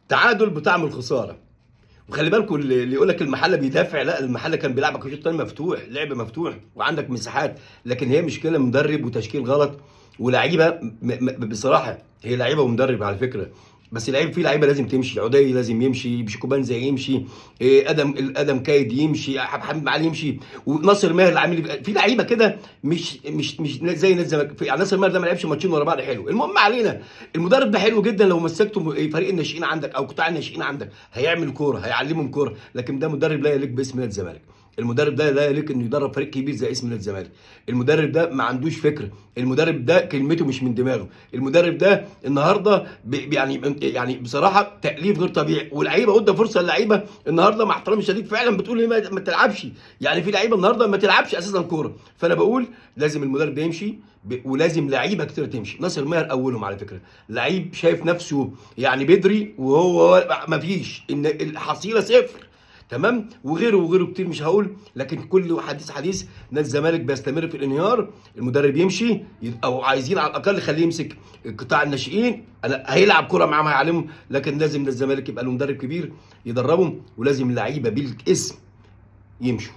تعادل بطعم الخساره. وخلي بالكم اللي يقول لك المحله بيدافع، لا، المحله كان بيلعبك الشوط الثاني مفتوح، لعب مفتوح وعندك مساحات، لكن هي مشكله مدرب وتشكيل غلط ولاعيبه. بصراحه هي لعيبه ومدرب على فكره. بس لعيب، في لعيبه لازم تمشي، عدي لازم يمشي، بشكوبان زي يمشي، ادم كايد يمشي، حمد علي يمشي، وناصر ماهر اللي عامل في لعيبه كده مش زي نادي الزمالك. يعني ناصر ماهر ده ما لعبش ماتشين ورا بعض حلو. المهم ما علينا، المدرب ده حلو جدا لو مسكته فريق الناشئين عندك او قطاع الناشئين عندك، هيعمل كوره، هيعلمهم كوره، لكن ده مدرب لا يليق باسم نادي الزمالك. المدرب ده لا يليق انه يدرب فريق كبير زي اسم نادي الزمالك. المدرب ده ما عندوش فكر، المدرب ده كلمته مش من دماغه، المدرب ده النهارده يعني بصراحه تاليف غير طبيعي. واللعيبه قدام فرصه، اللعيبه النهارده مع احترامي الشديد فعلا بتقول لي ما تلعبش. يعني في لعيبه النهارده ما تلعبش اساسا كوره. فانا بقول لازم المدرب ده يمشي، ولازم لعيبه كتير تمشي. ناصر ماهر اولهم على فكره، لعيب شايف نفسه يعني بدري، وهو ما فيش، ان الحصيله صفر. تمام، وغيره كتير مش هقول، لكن كل حديث نادي الزمالك بيستمر في الانهيار. المدرب يمشي، او عايزين على الاقل خليه يمسك قطاع الناشئين، انا هيلعب كره معاهم هيعلمهم، لكن لازم نادي الزمالك يبقى له مدرب كبير يدربهم، ولازم اللعيبه بالاسم يمشوا.